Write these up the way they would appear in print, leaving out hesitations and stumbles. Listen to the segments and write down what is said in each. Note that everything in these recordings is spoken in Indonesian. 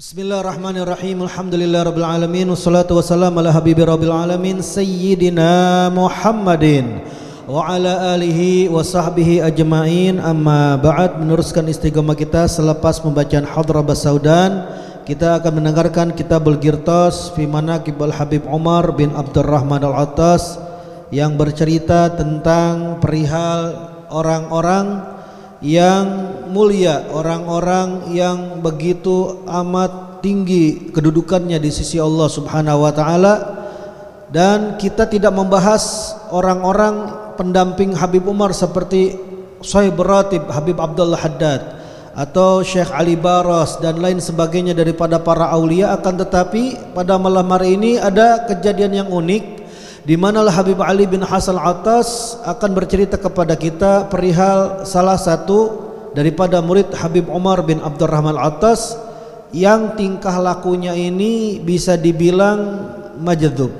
Bismillahirrahmanirrahim. Alhamdulillahirabbil alamin wassalatu wassalamu ala habibi rabbil alamin sayyidina Muhammadin wa ala alihi wa sahbihi ajmain. Amma ba'd, meneruskan istiqamah kita selepas pembacaan Hadrah Basaudan, kita akan mendengarkan Kitabul Qirtas fi Manaqib Al-Habib Umar bin Abdurrahman Al-Attas yang bercerita tentang perihal orang-orang yang mulia, orang-orang yang begitu amat tinggi kedudukannya di sisi Allah Subhanahu wa taala. Dan kita tidak membahas orang-orang pendamping Habib Umar seperti Syekh Ratib Habib Abdullah Haddad atau Syekh Ali Baras dan lain sebagainya daripada para aulia. Akan tetapi pada malam hari ini ada kejadian yang unik, di mana Habib Ali bin Hasan Al-Attas akan bercerita kepada kita perihal salah satu daripada murid Habib Umar bin Abdurrahman Al-Attas yang tingkah lakunya ini bisa dibilang majdzub,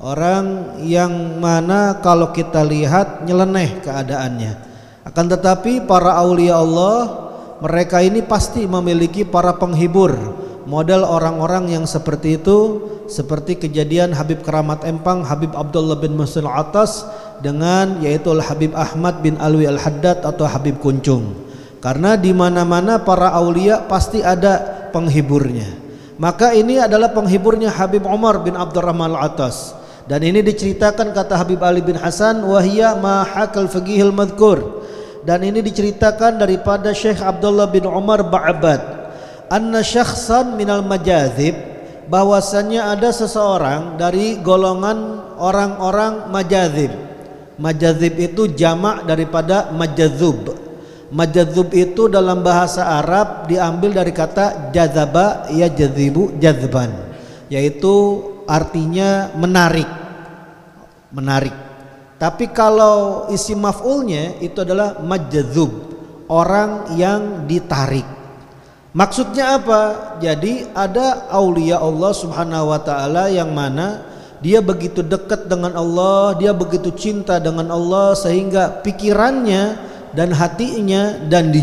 orang yang mana kalau kita lihat nyeleneh keadaannya. Akan tetapi para aulia Allah, mereka ini pasti memiliki para penghibur, model orang-orang yang seperti itu, seperti kejadian Habib Keramat Empang Habib Abdullah bin Muhsin Al-Attas dengan yaitu Habib Ahmad bin Alwi Al-Haddad atau Habib Kuncung. Karena di mana-mana para aulia pasti ada penghiburnya. Maka ini adalah penghiburnya Habib Umar bin Abdurrahman Al-Attas. Dan ini diceritakan kata Habib Ali bin Hasan, wahiyya ma hakal faqihil madhkur. Dan ini diceritakan daripada Syekh Abdullah bin Umar Ba'abad, anna syakhsan minal majazib, bahwasanya ada seseorang dari golongan orang-orang majazib. Majazib itu jamak daripada majazub. Majazub itu dalam bahasa Arab diambil dari kata jazaba yajzibu jazban, yaitu artinya menarik. Menarik. Tapi kalau isi maf'ulnya itu adalah majazub, orang yang ditarik. Maksudnya apa? Jadi ada aulia Allah Subhanahu wa taala yang mana dia begitu dekat dengan Allah, dia begitu cinta dengan Allah sehingga pikirannya dan hatinya dan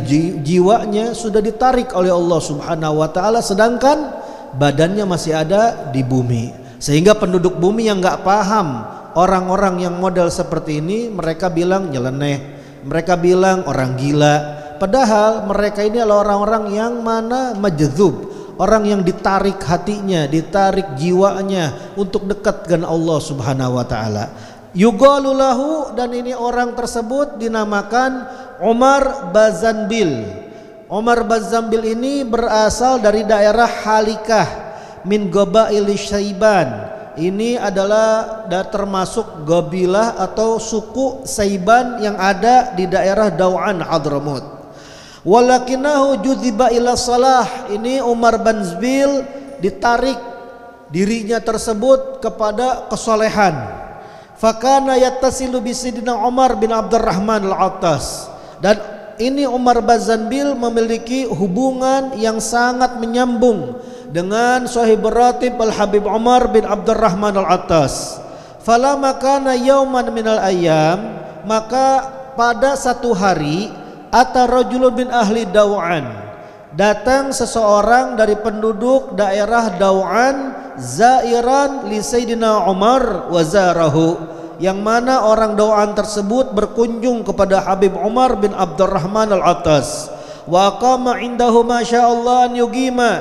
jiwanya sudah ditarik oleh Allah Subhanahu wa taala, sedangkan badannya masih ada di bumi. Sehingga penduduk bumi yang enggak paham orang-orang yang model seperti ini, mereka bilang nyeleneh, mereka bilang orang gila. Padahal mereka ini adalah orang-orang yang mana majdzub, orang yang ditarik hatinya, ditarik jiwanya untuk dekat dengan Allah Subhanahu wa taala. Yuqalu lahu, dan ini orang tersebut dinamakan Umar Bazanbil. Umar Bazanbil ini berasal dari daerah Halikah min Qabail Syaiban. Ini adalah termasuk qabilah atau suku Saiban yang ada di daerah Dau'an Hadramut. Walakinahu judhiba ila salah. Ini Umar Bazanbil ditarik dirinya tersebut kepada kesolehan. Fakana yattasilu bi Sayyidina Umar bin Abdurrahman Al-Attas. Dan ini Umar Bazanbil memiliki hubungan yang sangat menyambung dengan Sahib Ratib Al-Habib Umar bin Abdurrahman Al-Attas. Falamma kana yauman minal ayyam, maka pada satu hari ata rajulun bin ahli Dau'an, datang seseorang dari penduduk daerah Dau'an zairan li Sayyidina Umar wa zarahu, yang mana orang Dau'an tersebut berkunjung kepada Habib Umar bin Abdurrahman Al-Attas. Wa qama indahu masyaallah an yuqima,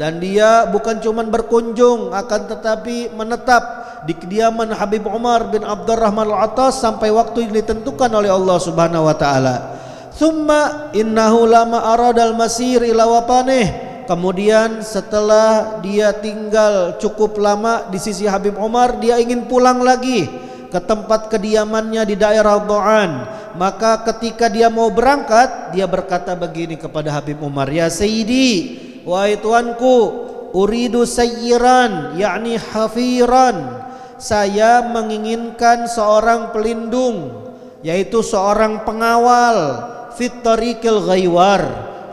dan dia bukan cuma berkunjung akan tetapi menetap di kediaman Habib Umar bin Abdurrahman Al-Attas sampai waktu yang ditentukan oleh Allah Subhanahu wa taala. Thumma innahu lama aradal masir ila wapanih. Kemudian setelah dia tinggal cukup lama di sisi Habib Umar, dia ingin pulang lagi ke tempat kediamannya di daerah Dau'an. Maka ketika dia mau berangkat, dia berkata begini kepada Habib Umar, ya Sayyidi, wahai tuanku, uridu sayyiran, yakni hafiran, saya menginginkan seorang pelindung, yaitu seorang pengawal, fit tariqil ghaiwar,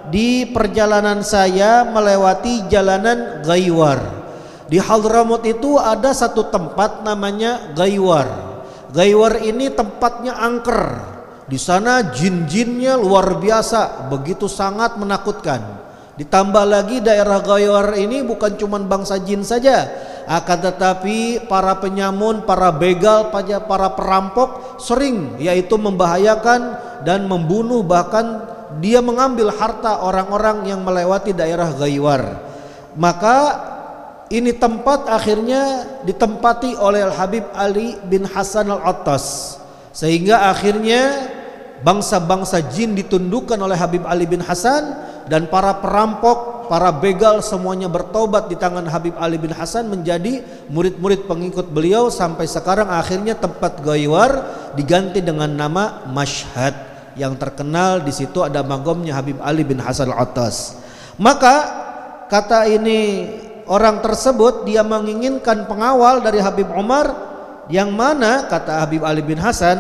di perjalanan saya melewati jalanan Ghaiwar. Di Hadramut itu ada satu tempat namanya Ghaiwar. Ghaiwar ini tempatnya angker. Di sana jin-jinnya luar biasa, begitu sangat menakutkan. Ditambah lagi daerah Ghaywar ini bukan cuma bangsa jin saja, akan tetapi para penyamun, para begal, para perampok sering yaitu membahayakan dan membunuh, bahkan dia mengambil harta orang-orang yang melewati daerah Ghaywar. Maka ini tempat akhirnya ditempati oleh Al-Habib Ali bin Hasan Al-Attas, sehingga akhirnya bangsa-bangsa jin ditundukkan oleh Habib Ali bin Hasan, dan para perampok, para begal semuanya bertobat di tangan Habib Ali bin Hasan menjadi murid-murid pengikut beliau, sampai sekarang akhirnya tempat Ghaywar diganti dengan nama Mashhad, yang terkenal di situ ada makomnya Habib Ali bin Hasan Al-Attas. Maka kata ini orang tersebut dia menginginkan pengawal dari Habib Umar, yang mana kata Habib Ali bin Hasan,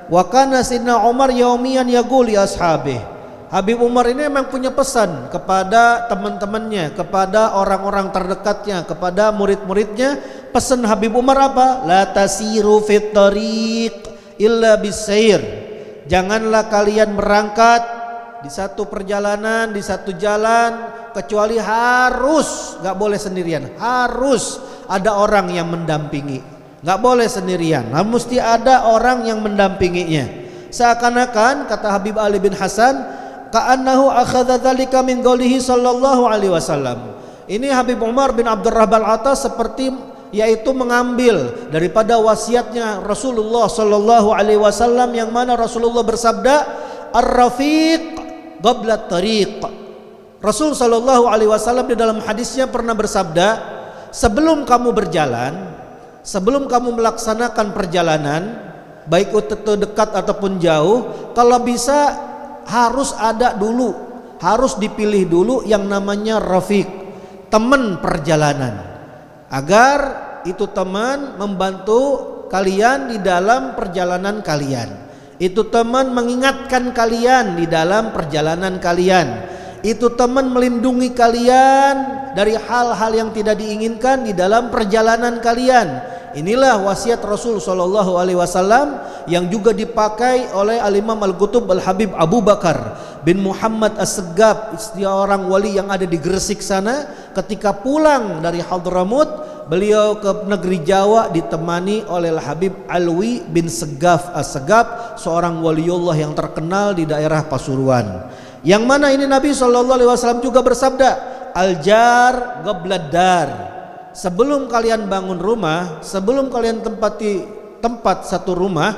wa kana Sayyidina Umar yaumiyan yaqul li ashabih. Habib Umar ini memang punya pesan kepada teman-temannya, kepada orang-orang terdekatnya, kepada murid-muridnya. Pesan Habib Umar apa? La tasiru fit tariq illa bisair. Janganlah kalian berangkat di satu perjalanan, di satu jalan, kecuali harus, nggak boleh sendirian, harus ada orang yang mendampingi, nggak boleh sendirian, mesti ada orang yang mendampinginya. Seakan-akan kata Habib Ali bin Hasan, ka'annahu akhadha dzalika min qaulihi sallallahu alaihi wasallam. Ini Habib Umar bin Abdurrahman Al-Attas seperti yaitu mengambil daripada wasiatnya Rasulullah sallallahu alaihi wasallam, yang mana Rasulullah bersabda, ar-rafiq qabla tariq. Rasul sallallahu alaihi wasallam di dalam hadisnya pernah bersabda, sebelum kamu berjalan, sebelum kamu melaksanakan perjalanan, baik itu dekat ataupun jauh, kalau bisa harus ada dulu, harus dipilih dulu yang namanya rafiq, teman perjalanan, agar itu teman membantu kalian di dalam perjalanan kalian, itu teman mengingatkan kalian di dalam perjalanan kalian, itu teman melindungi kalian dari hal-hal yang tidak diinginkan di dalam perjalanan kalian. Inilah wasiat Rasul sallallahu alaihi wasallam yang juga dipakai oleh Al-Imam Al-Qutub Al-Habib Abu Bakar bin Muhammad As-Segaf, seorang wali yang ada di Gresik sana. Ketika pulang dari Hadramut, beliau ke negeri Jawa ditemani oleh Al-Habib Alwi bin Segaf As-Segaf, seorang waliullah yang terkenal di daerah Pasuruan. Yang mana ini Nabi sallallahu alaihi wasallam juga bersabda, al-jar qabladdar. Sebelum kalian bangun rumah, sebelum kalian tempati tempat satu rumah,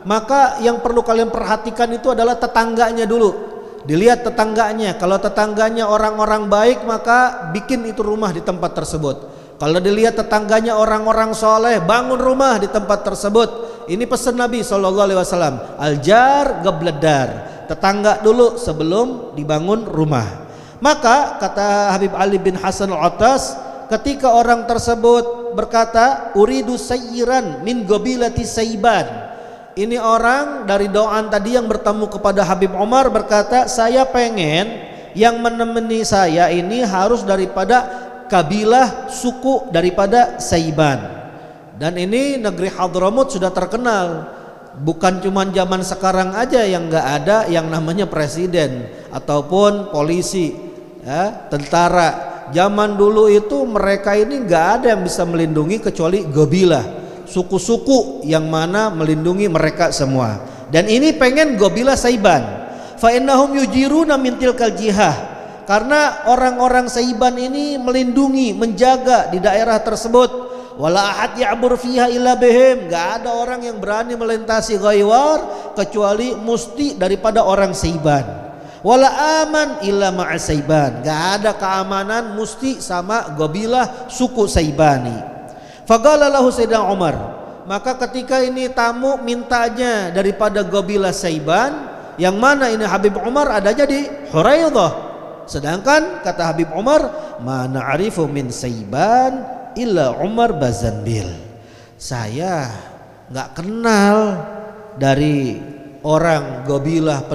maka yang perlu kalian perhatikan itu adalah tetangganya dulu. Dilihat tetangganya, kalau tetangganya orang-orang baik, maka bikin itu rumah di tempat tersebut. Kalau dilihat tetangganya orang-orang soleh, bangun rumah di tempat tersebut. Ini pesan Nabi SAW, al-jar qabladdar, tetangga dulu sebelum dibangun rumah. Maka kata Habib Ali bin Hasan Al-Attas, ketika orang tersebut berkata, uridu sayyiran min gobilati Saiban. Ini orang dari doan tadi yang bertemu kepada Habib Umar berkata, saya pengen yang menemani saya ini harus daripada kabilah suku daripada Saiban. Dan ini negeri Hadramut sudah terkenal, bukan cuma zaman sekarang aja yang nggak ada yang namanya presiden ataupun polisi, ya, tentara. Zaman dulu itu mereka ini nggak ada yang bisa melindungi kecuali gobilah, suku-suku yang mana melindungi mereka semua. Dan ini pengen gobilah Saiban. Fa innahum yujiruna min tilkal jihah. Karena orang-orang Saiban ini melindungi, menjaga di daerah tersebut. Wala ahad ya'bur fiha illa bihim. Nggak ada orang yang berani melintasi Ghaywar kecuali mesti daripada orang Saiban. Wala aman illa ma'a Saiban. Gak ada keamanan mesti sama gobilah suku Saibani. Faqala lahu Sayyidina Umar. Maka ketika ini tamu mintanya daripada gobilah Saiban, yang mana ini Habib Umar adanya di Huraidah. Sedangkan kata Habib Umar, ma na'rifu min Saiban illa Umar Bazanbil. Saya gak kenal dari orang gobilah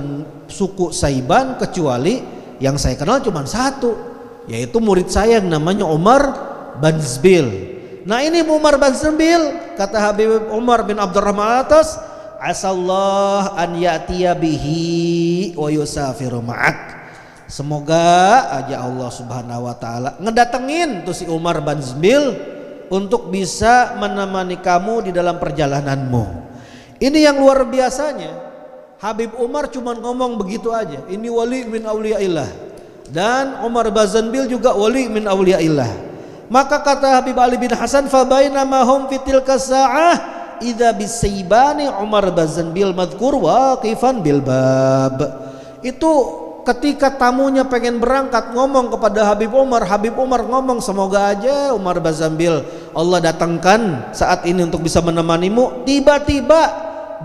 suku Saiban kecuali yang saya kenal cuma satu, yaitu murid saya yang namanya Umar Bazanbil. Nah ini Umar Bazanbil, kata Habib Umar bin Abdurrahman Al-Attas, asallah an ya'tiya bihi wa yusafiru ma'ak. Semoga aja Allah Subhanahu wa taala ngedatengin tuh si Umar bin Zambil untuk bisa menemani kamu di dalam perjalananmu. Ini yang luar biasanya. Habib Umar cuma ngomong begitu aja. Ini wali min auliyaillah. Dan Umar bin Zambil juga wali min auliyaillah. Maka kata Habib Ali bin Hasan, fa bainama hum fitil kasa'ah idza bisaybani Umar bin Zambil madhkur waqifan bil bab. Itu ketika tamunya pengen berangkat ngomong kepada Habib Umar ngomong, semoga aja Umar bin Zambil Allah datangkan saat ini untuk bisa menemanimu. Tiba-tiba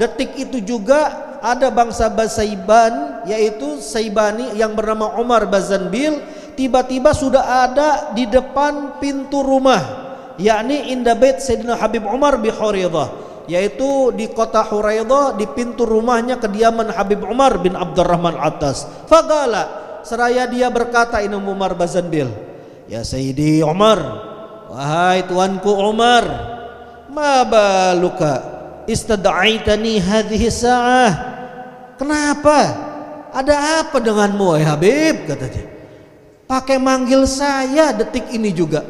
detik itu juga ada bangsa Saiban, yaitu Saibani yang bernama Umar bin Zambil, tiba-tiba sudah ada di depan pintu rumah, yakni inda bait Sayyidina Habib Umar bi Huraidah, yaitu di kota Huraidah, di pintu rumahnya kediaman Habib Umar bin Abdurrahman Attas. Faqala, seraya dia berkata, ini Umar bin Zambil, ya Sayyidi Umar, wahai tuanku Umar, ma baluka istad'aitani hadhihi sa'ah. Kenapa? Ada apa denganmu wahai Habib, katanya. Pakai manggil saya detik ini juga,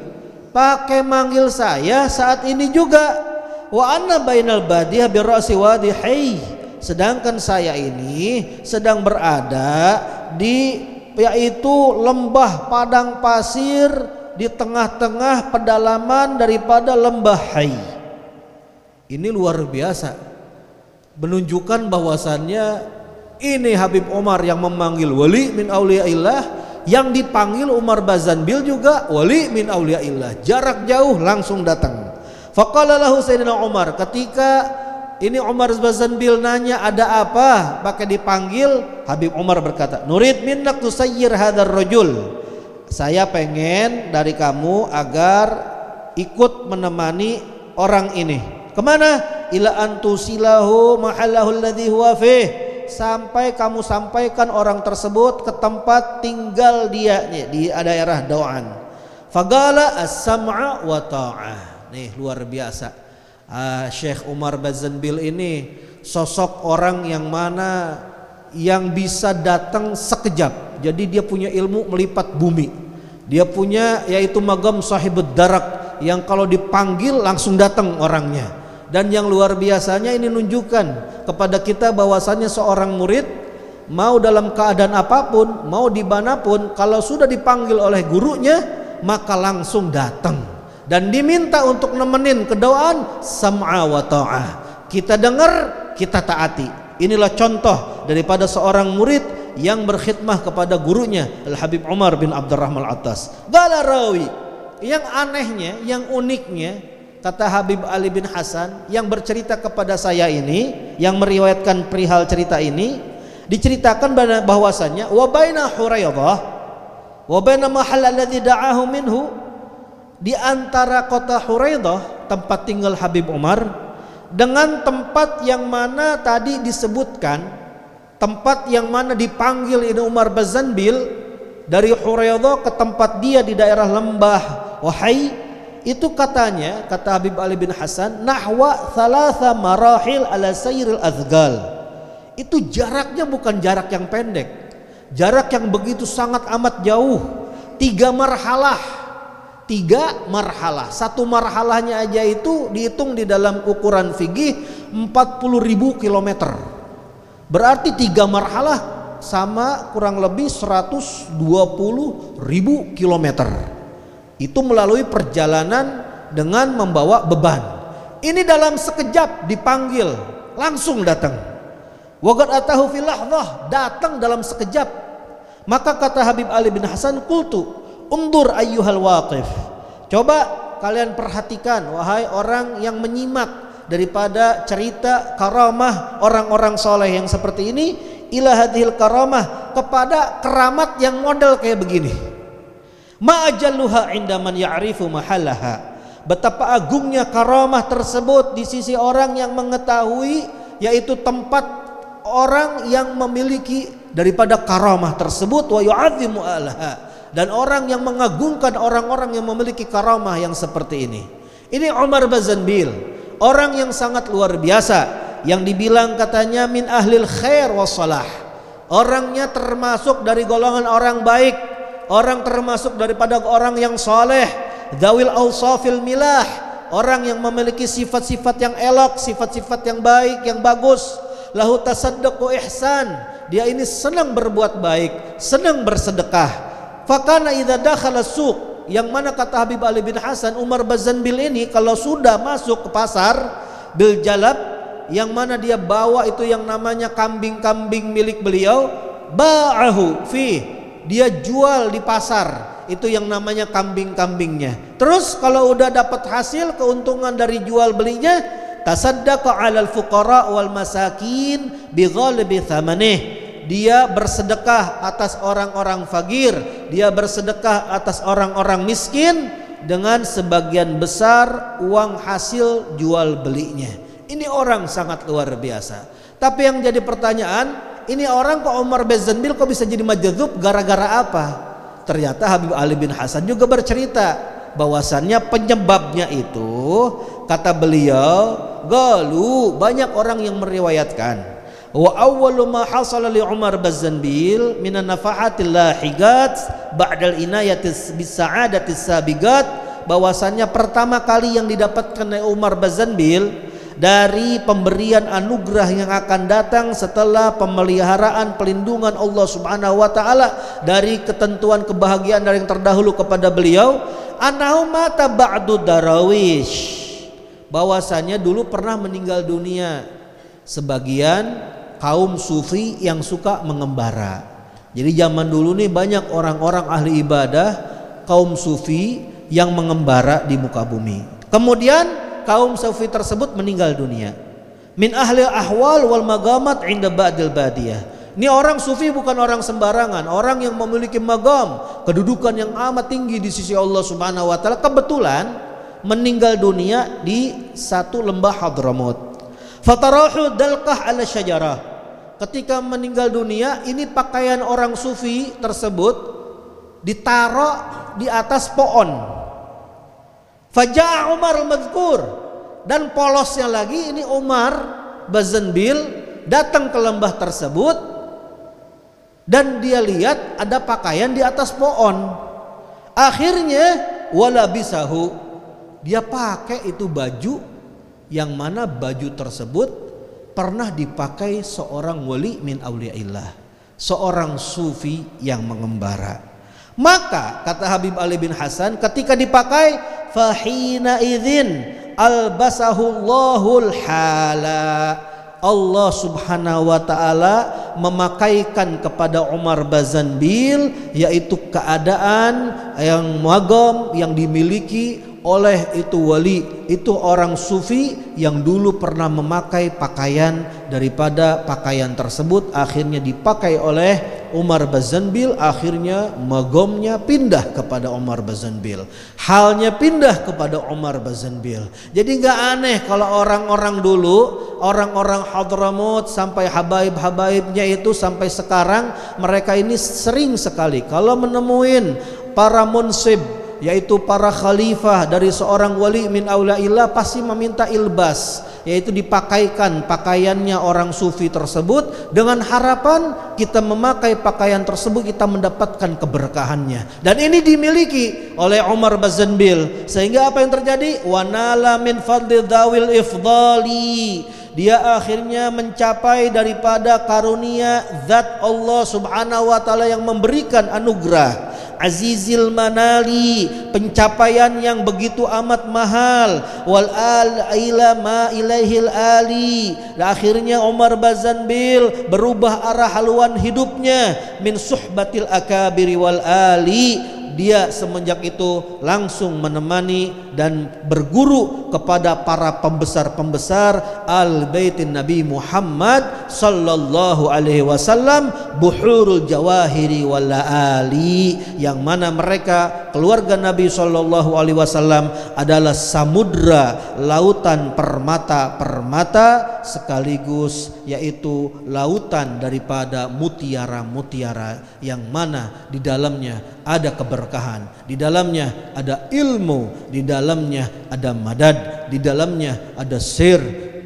pakai manggil saya saat ini juga. Wa anna bainal badiyah bi ra'si wadi hayy, sedangkan saya ini sedang berada di yaitu lembah padang pasir di tengah-tengah pedalaman daripada lembah Hayy. Ini luar biasa, menunjukkan bahwasannya ini Habib Umar yang memanggil wali min auliyaillah, yang dipanggil Umar bin Zambil juga wali min auliyaillah, jarak jauh langsung datang. Faqala lahu Sayyidina Umar, ketika ini Umar bin Zambil nanya ada apa pakai dipanggil, Habib Umar berkata, nurid minnak tusayyir hadzal rajul, saya pengen dari kamu agar ikut menemani orang ini. Kemana? Ila antusilahu mahallahu alladhi huwa fih, sampai kamu sampaikan orang tersebut ke tempat tinggal dia di daerah Dau'an. Faqala as-sam'a wa ta'ah. Nih luar biasa, Syekh Umar bin Zambil ini sosok orang yang mana yang bisa datang sekejap. Jadi dia punya ilmu melipat bumi. Dia punya yaitu magam sahibud darak, yang kalau dipanggil langsung datang orangnya. Dan yang luar biasanya ini menunjukkan kepada kita bahwasannya seorang murid mau dalam keadaan apapun, mau dimanapun, kalau sudah dipanggil oleh gurunya maka langsung datang dan diminta untuk nemenin kedoaan, sam'a wa ta'ah. Kita dengar, kita taati. Inilah contoh daripada seorang murid yang berkhidmah kepada gurunya Al Habib Umar bin Abdurrahman Attas. Qala rawi, yang anehnya, yang uniknya, kata Habib Ali bin Hasan yang bercerita kepada saya ini, yang meriwayatkan perihal cerita ini, diceritakan bahwasannya wa baina Huraidah wa baina mahall alladhi da'ahu minhu, di antara kota Huraidah tempat tinggal Habib Umar dengan tempat yang mana tadi disebutkan, tempat yang mana dipanggil ini Umar bin Zambil, dari Huraidah ke tempat dia di daerah lembah Wahai, itu katanya, kata Habib Ali bin Hasan, nahwa thalatha marahil ala sayril azgal. Itu jaraknya bukan jarak yang pendek, jarak yang begitu sangat amat jauh. 3 marhalah, 3 marhalah. Satu marhalahnya aja itu dihitung di dalam ukuran fikih 40.000 kilometer. Berarti 3 marhalah sama kurang lebih 120.000 kilometer. Itu melalui perjalanan dengan membawa beban. Ini dalam sekejap dipanggil, langsung datang. Waqad atahu fil lahdzah, datang dalam sekejap. Maka kata Habib Ali bin Hasan, qultu undur ayyuhal waqif, coba kalian perhatikan wahai orang yang menyimak daripada cerita karamah orang-orang soleh yang seperti ini, ila hadhil karamah, kepada keramat yang model kayak begini. Ma'ajalluha indaman ya'rifu mahallaha, betapa agungnya karamah tersebut di sisi orang yang mengetahui, yaitu tempat orang yang memiliki daripada karamah tersebut, wa yu'azzimu alaha, dan orang yang mengagungkan orang-orang yang memiliki karamah yang seperti ini. Ini Umar bin Zambil, orang yang sangat luar biasa, yang dibilang katanya min ahlil khair wassalah, orangnya termasuk dari golongan orang baik, orang termasuk daripada orang yang soleh, dzawil awsafil milah, orang yang memiliki sifat-sifat yang elok, sifat-sifat yang baik, yang bagus. Lahu tasadduq wa ihsan, dia ini senang berbuat baik, senang bersedekah. Fakana idza dakhala suq, yang mana kata Habib Ali bin Hasan, Umar Bazanbil ini kalau sudah masuk ke pasar bil jalab, yang mana dia bawa itu yang namanya kambing-kambing milik beliau, ba'ahu fi, dia jual di pasar itu yang namanya kambing-kambingnya. Terus kalau udah dapat hasil keuntungan dari jual belinya, tasaddaqa 'alal fuqara wal masakin bi ghalibi thamanih, dia bersedekah atas orang-orang fakir, dia bersedekah atas orang-orang miskin dengan sebagian besar uang hasil jual belinya. Ini orang sangat luar biasa. Tapi yang jadi pertanyaan, ini orang kok Umar Bazanbil kok bisa jadi majdzub, gara-gara apa? Ternyata Habib Ali bin Hasan juga bercerita bahwasannya penyebabnya itu, kata beliau, galu, banyak orang yang meriwayatkan, wa awwalu ma hasala li Umar Bazanbil minan nafahatil lahiqat ba'dal inayatis bis sa'adatis sabiqat, bahwasannya pertama kali yang didapatkan oleh Umar Bazanbil dari pemberian anugerah yang akan datang setelah pemeliharaan pelindungan Allah Subhanahu wa taala dari ketentuan kebahagiaan dari yang terdahulu kepada beliau, annahu mata ba'du darawish, bahwasanya dulu pernah meninggal dunia sebagian kaum sufi yang suka mengembara. Jadi zaman dulu nih banyak orang-orang ahli ibadah kaum sufi yang mengembara di muka bumi. Kemudian kaum sufi tersebut meninggal dunia. Min ahli ahwal wal magamat inda ba'dil badiyah. Ini orang sufi bukan orang sembarangan, orang yang memiliki magam, kedudukan yang amat tinggi di sisi Allah Subhanahu wa taala. Kebetulan meninggal dunia di satu lembah Hadramut. Fatarahu dalqah ala syajarah. Ketika meninggal dunia, ini pakaian orang sufi tersebut ditaruh di atas pohon. Faja'a Umar al-Madhkur, dan polosnya lagi ini Umar Bazanbil datang ke lembah tersebut dan dia lihat ada pakaian di atas pohon. Akhirnya wala bisahu, dia pakai itu baju yang mana baju tersebut pernah dipakai seorang wali min auliyaillah, seorang sufi yang mengembara. Maka kata Habib Ali bin Hasan, ketika dipakai, fahina idzin albasahullahul hala, Allah Subhanahu wa taala memakaikan kepada Umar Bazanbil yaitu keadaan yang magam yang dimiliki oleh itu wali, itu orang sufi yang dulu pernah memakai pakaian daripada pakaian tersebut, akhirnya dipakai oleh Umar Bazanbil, akhirnya magamnya pindah kepada Umar Bazanbil, halnya pindah kepada Umar Bazanbil. Jadi nggak aneh kalau orang-orang dulu, orang-orang Hadramut sampai habaib-habaibnya itu sampai sekarang, mereka ini sering sekali kalau menemuin para munsib, yaitu para khalifah dari seorang wali min auliyaillah, pasti meminta ilbas, yaitu dipakaikan pakaiannya orang sufi tersebut dengan harapan kita memakai pakaian tersebut kita mendapatkan keberkahannya. Dan ini dimiliki oleh Umar Bazanbil, sehingga apa yang terjadi? Wanala min fadli dzawil ifdali, dia akhirnya mencapai daripada karunia zat Allah Subhanahu wa taala yang memberikan anugerah, azizil manali, pencapaian yang begitu amat mahal, wal al ila ma ilaihil ali. Dan akhirnya Umar Bazanbil berubah arah haluan hidupnya min suhbatil akabiri wal ali. Dia semenjak itu langsung menemani dan berguru kepada para pembesar-pembesar al-baitin Nabi Muhammad sallallahu alaihi wasallam, buhurul jawahiri wal ali, yang mana mereka keluarga Nabi sallallahu alaihi wasallam adalah samudra, lautan permata-permata sekaligus, yaitu lautan daripada mutiara-mutiara yang mana di dalamnya ada keberkahan, di dalamnya ada ilmu, di dalamnya ada madad, di dalamnya ada sir,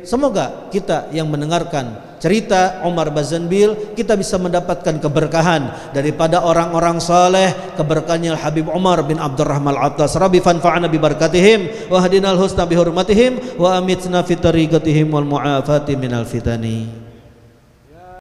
semoga kita yang mendengarkan cerita Umar Bazanbil kita bisa mendapatkan keberkahan daripada orang-orang saleh, keberkahannya Habib Umar bin Abdurrahman Al-Attas. Rabbi fanfa'na bi barakatihim wa hadinal husna bi hurmatihim wa amitna fi tariqatihim wal mu'afati minal fitani.